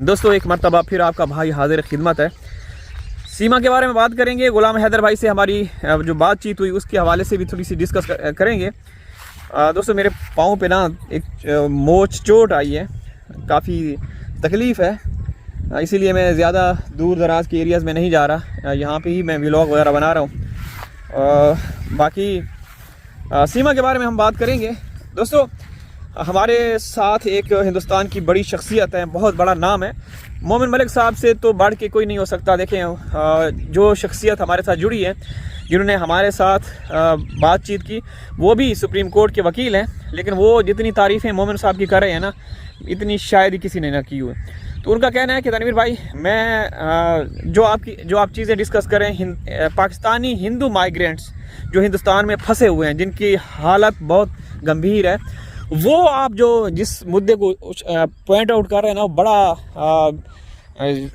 दोस्तों एक मरतबा फिर आपका भाई हाजिर खिदमत है। सीमा के बारे में बात करेंगे। गुलाम हैदर भाई से हमारी जो बातचीत हुई उसके हवाले से भी थोड़ी सी डिस्कस करेंगे। दोस्तों मेरे पाँव पे ना एक मोच चोट आई है, काफ़ी तकलीफ़ है, इसीलिए मैं ज़्यादा दूर दराज के एरियाज़ में नहीं जा रहा, यहाँ पे ही मैं व्लॉग वगैरह बना रहा हूँ। बाकी सीमा के बारे में हम बात करेंगे। दोस्तों हमारे साथ एक हिंदुस्तान की बड़ी शख्सियत है, बहुत बड़ा नाम है। मोमिन मलिक साहब से तो बढ़ के कोई नहीं हो सकता। देखें जो शख्सियत हमारे साथ जुड़ी है, जिन्होंने हमारे साथ बातचीत की, वो भी सुप्रीम कोर्ट के वकील हैं, लेकिन वो जितनी तारीफ़ें मोमिन साहब की कर रहे हैं ना, इतनी शायद ही किसी ने ना की हुई। तो उनका कहना है कि तनवीर भाई, मैं जो आप चीज़ें डिस्कस कर रहे हैं, पाकिस्तानी हिंदू माइग्रेंट्स जो हिंदुस्तान में फंसे हुए हैं, जिनकी हालत बहुत गंभीर है, वो आप जो जिस मुद्दे को पॉइंट आउट कर रहे हैं ना, वो बड़ा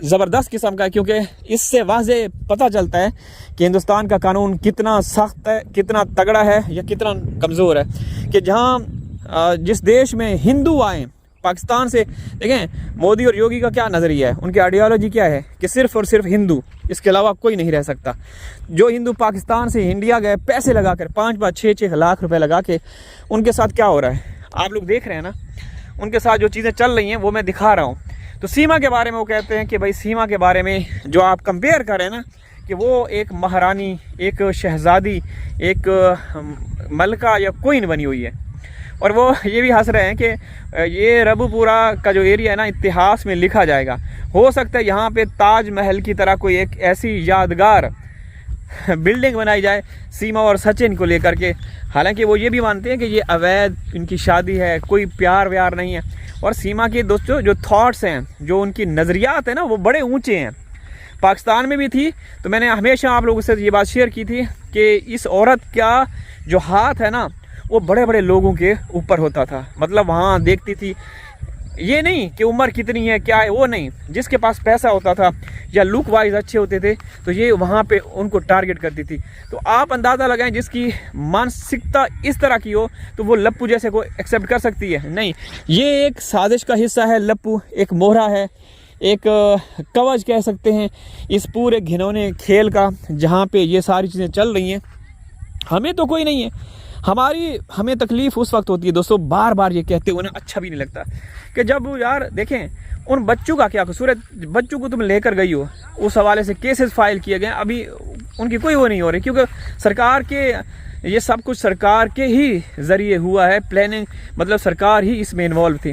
ज़बरदस्त किस्म का है, क्योंकि इससे वाज़े पता चलता है कि हिंदुस्तान का कानून कितना सख्त है, कितना तगड़ा है या कितना कमज़ोर है। कि जहाँ जिस देश में हिंदू आए पाकिस्तान से, देखें मोदी और योगी का क्या नज़रिया है, उनकी आइडियोलॉजी क्या है कि सिर्फ़ और सिर्फ हिंदू, इसके अलावा कोई नहीं रह सकता। जो हिंदू पाकिस्तान से इंडिया गए, पैसे लगाकर 5-5, 6-6 लाख रुपए लगा के, उनके साथ क्या हो रहा है आप लोग देख रहे हैं ना। उनके साथ जो चीज़ें चल रही हैं वो मैं दिखा रहा हूँ। तो सीमा के बारे में वो कहते हैं कि भाई सीमा के बारे में जो आप कंपेयर करें ना, कि वो एक महारानी, एक शहज़ादी, एक मलका या क्वीन बनी हुई है। और वो ये भी हंस रहे हैं कि ये रबूपुरा का जो एरिया है ना, इतिहास में लिखा जाएगा। हो सकता है यहाँ पे ताजमहल की तरह कोई एक ऐसी यादगार बिल्डिंग बनाई जाए सीमा और सचिन को लेकर के। हालांकि वो ये भी मानते हैं कि ये अवैध इनकी शादी है, कोई प्यार व्यार नहीं है। और सीमा के दोस्तों जो थॉट्स हैं, जो उनकी नज़रियात है ना, वो बड़े ऊंचे हैं। पाकिस्तान में भी थी तो मैंने हमेशा आप लोगों से ये बात शेयर की थी कि इस औरत का जो हाथ है ना, वो बड़े बड़े लोगों के ऊपर होता था। मतलब वहाँ देखती थी, ये नहीं कि उम्र कितनी है क्या है, वो नहीं, जिसके पास पैसा होता था या लुक वाइज अच्छे होते थे तो ये वहाँ पे उनको टारगेट करती थी। तो आप अंदाज़ा लगाएं, जिसकी मानसिकता इस तरह की हो तो वो लप्पू जैसे को एक्सेप्ट कर सकती है? नहीं, ये एक साजिश का हिस्सा है। लप्पू एक मोहरा है, एक कवच कह सकते हैं इस पूरे घिनौने खेल का, जहाँ पे ये सारी चीज़ें चल रही हैं। हमें तो कोई नहीं है, हमें तकलीफ़ उस वक्त होती है दोस्तों, बार बार ये कहते हुए ना अच्छा भी नहीं लगता कि जब यार देखें उन बच्चों का क्या कसूर है। बच्चों को तुम लेकर गई हो, उस हवाले से केसेस फाइल किए गए, अभी उनकी कोई वो नहीं हो रही, क्योंकि सरकार के ये सब कुछ सरकार के ही ज़रिए हुआ है, प्लानिंग, मतलब सरकार ही इसमें इन्वॉल्व थी।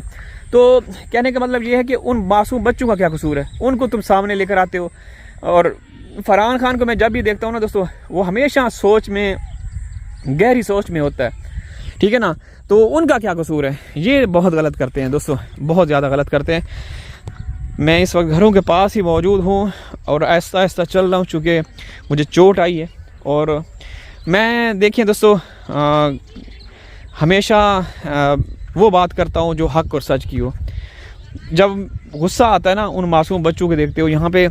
तो कहने का मतलब ये है कि उन मासूम बच्चों का क्या कसूर है, उनको तुम सामने लेकर आते हो। और फरहान खान को मैं जब भी देखता हूँ ना दोस्तों, वो हमेशा सोच में, गहरी सोच में होता है, ठीक है ना। तो उनका क्या कसूर है? ये बहुत गलत करते हैं दोस्तों, बहुत ज़्यादा गलत करते हैं। मैं इस वक्त घरों के पास ही मौजूद हूँ और आहिस्ता आहिस्ता चल रहा हूँ, चूँकि मुझे चोट आई है। और मैं देखिए दोस्तों हमेशा वो बात करता हूँ जो हक और सच की हो। जब गुस्सा आता है ना उन मासूम बच्चों को देखते हो, यहाँ पे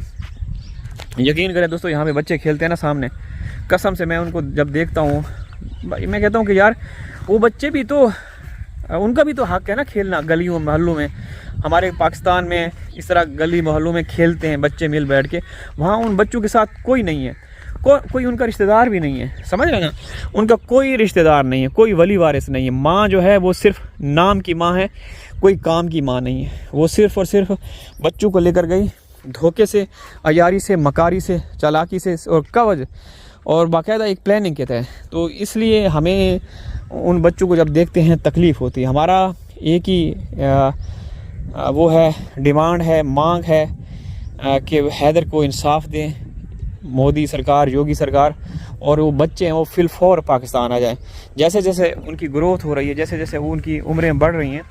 यकीन करें दोस्तों, यहाँ पे बच्चे खेलते हैं ना सामने, कसम से मैं उनको जब देखता हूँ मैं कहता हूँ कि यार वो बच्चे भी तो, उनका भी तो हक है ना खेलना गलियों मोहल्लों में। हमारे पाकिस्तान में इस तरह गली मोहल्लों में खेलते हैं बच्चे मिल बैठ के, वहाँ उन बच्चों के साथ कोई नहीं है, कोई उनका रिश्तेदार भी नहीं है, समझ रहे ना। उनका कोई रिश्तेदार नहीं है, कोई वली वारिस नहीं है। माँ जो है वो सिर्फ नाम की माँ है, कोई काम की माँ नहीं है। वो सिर्फ़ और सिर्फ बच्चों को लेकर गई, धोखे से, अयारी से, मकारी से, चालाकी से और कवज और बाकायदा एक प्लानिंग के तहत। तो इसलिए हमें उन बच्चों को जब देखते हैं तकलीफ़ होती है। हमारा एक ही वो है, डिमांड है, मांग है कि हैदर को इंसाफ दें मोदी सरकार, योगी सरकार, और वो बच्चे हैं वो फिलफौर पाकिस्तान आ जाएं। जैसे जैसे उनकी ग्रोथ हो रही है, जैसे जैसे वो उनकी उम्रें बढ़ रही हैं,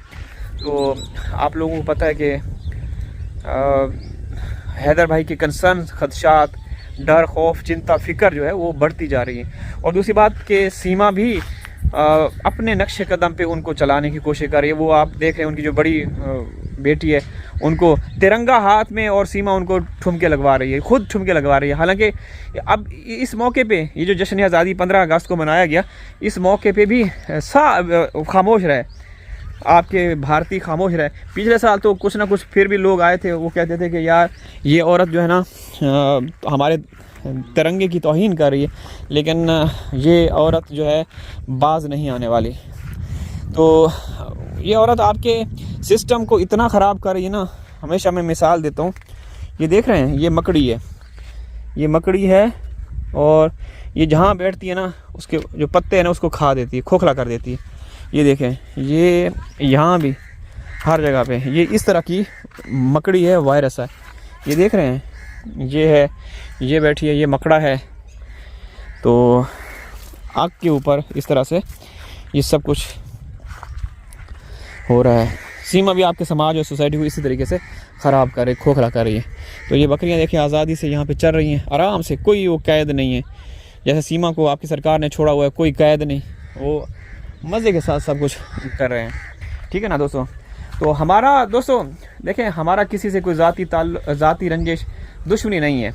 तो आप लोगों को पता है कि हैदर भाई के कंसर्न, खदशात, डर, खौफ, चिंता, फ़िक्र जो है वो बढ़ती जा रही है। और दूसरी बात कि सीमा भी अपने नक्शे कदम पे उनको चलाने की कोशिश कर रही है। वो आप देख रहे हैं उनकी जो बड़ी बेटी है, उनको तिरंगा हाथ में और सीमा उनको ठुमके लगवा रही है, खुद ठुमके लगवा रही है। हालांकि अब इस मौके पे ये जो जश्न आज़ादी 15 अगस्त को मनाया गया, इस मौके पे भी खामोश रहे। आपके भारतीय खामोश रहे। पिछले साल तो कुछ ना कुछ फिर भी लोग आए थे, वो कहते थे कि यार ये औरत जो है ना हमारे तिरंगे की तौहीन कर रही है, लेकिन ये औरत जो है बाज नहीं आने वाली। तो ये औरत आपके सिस्टम को इतना ख़राब कर रही है ना। हमेशा मैं मिसाल देता हूँ, ये देख रहे हैं, ये मकड़ी है, ये मकड़ी है, और ये जहाँ बैठती है ना उसके जो पत्ते हैं ना उसको खा देती है, खोखला कर देती है। ये देखें, ये यहाँ भी हर जगह पे ये इस तरह की मकड़ी है, वायरस है। ये देख रहे हैं, ये है, ये बैठी है, ये मकड़ा है। तो आग के ऊपर इस तरह से ये सब कुछ हो रहा है। सीमा भी आपके समाज और सोसाइटी को इसी तरीके से ख़राब कर रही, खोखला कर रही है। तो ये बकरियां देखिए आज़ादी से यहाँ पे चल रही हैं आराम से, कोई वो कैद नहीं है। जैसे सीमा को आपकी सरकार ने छोड़ा हुआ है, कोई कैद नहीं, वो मज़े के साथ सब कुछ कर रहे हैं। ठीक है ना दोस्तों। तो हमारा दोस्तों देखें, हमारा किसी से कोई ज़ाती रंजिश दुश्मनी नहीं है।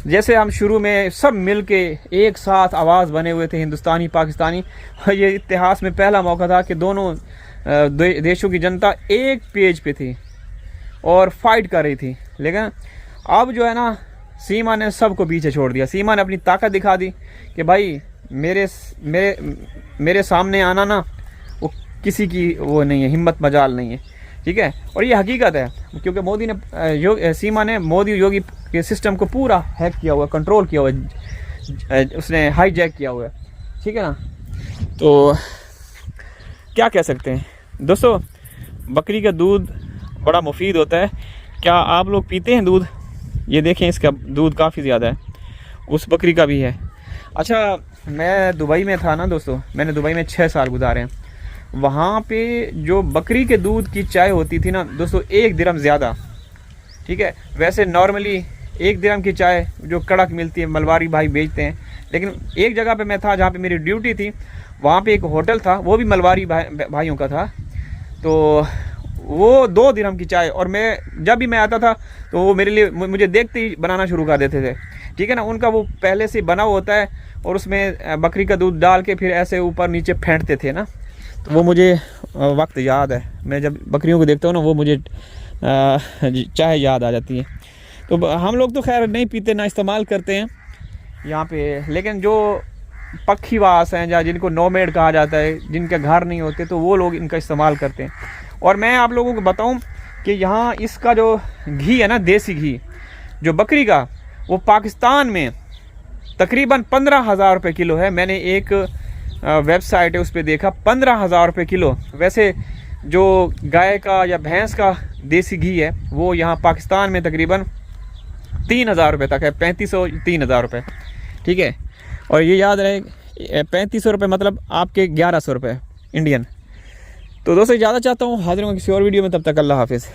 जैसे हम शुरू में सब मिल के एक साथ आवाज़ बने हुए थे, हिंदुस्तानी पाकिस्तानी, ये इतिहास में पहला मौका था कि दोनों देशों की जनता एक पेज पे थी और फाइट कर रही थी। लेकिन अब जो है ना, सीमा ने सबको पीछे छोड़ दिया। सीमा ने अपनी ताकत दिखा दी कि भाई मेरे सामने आना ना, वो किसी की वो नहीं है, हिम्मत मजाल नहीं है। ठीक है, और ये हकीकत है, क्योंकि मोदी ने सीमा ने मोदी योगी के सिस्टम को पूरा हैक किया हुआ, कंट्रोल किया हुआ, उसने हाईजैक किया हुआ है। ठीक है ना। तो क्या कह सकते हैं दोस्तों, बकरी का दूध बड़ा मुफीद होता है। क्या आप लोग पीते हैं दूध? ये देखें, इसका दूध काफ़ी ज़्यादा है, उस बकरी का भी है। अच्छा, मैं दुबई में था ना दोस्तों, मैंने दुबई में 6 साल गुजारे हैं। वहाँ पे जो बकरी के दूध की चाय होती थी ना दोस्तों, 1 दिरहम ज़्यादा। ठीक है, वैसे नॉर्मली 1 दिरहम की चाय जो कड़क मिलती है, मलबारी भाई बेचते हैं। लेकिन एक जगह पे मैं था जहाँ पे मेरी ड्यूटी थी, वहाँ पे एक होटल था, वो भी मलबारी भाइयों का था। तो वो 2 दिरहम की चाय, और जब भी मैं आता था तो वो मेरे लिए, मुझे देखते ही बनाना शुरू कर देते थे। ठीक है ना, उनका वो पहले से बना होता है, और उसमें बकरी का दूध डाल के फिर ऐसे ऊपर नीचे फेंटते थे ना। तो वो मुझे वक्त याद है, मैं जब बकरियों को देखता हूँ ना, वो मुझे चाय याद आ जाती है। तो हम लोग तो खैर नहीं पीते, ना इस्तेमाल करते हैं यहाँ पे। लेकिन जो पक्षीवास हैं, या जिनको नोमेड कहा जाता है, जिनके घर नहीं होते, तो वो लोग इनका इस्तेमाल करते हैं। और मैं आप लोगों को बताऊं कि यहाँ इसका जो घी है ना, देसी घी जो बकरी का, वो पाकिस्तान में तकरीबन 15,000 रुपये किलो है। मैंने एक वेबसाइट है उस पर देखा, 15,000 रुपये किलो। वैसे जो गाय का या भैंस का देसी घी है, वो यहाँ पाकिस्तान में तकरीबन 3,000 रुपये तक है, 3500 3,000 रुपये। ठीक है, और ये याद रहे 3500 रुपये मतलब आपके 1100 रुपये इंडियन। तो दोस्तों ज़्यादा चाहता हूँ, हाजिर हूँ किसी और वीडियो में, तब तक अल्लाह हाफिज़।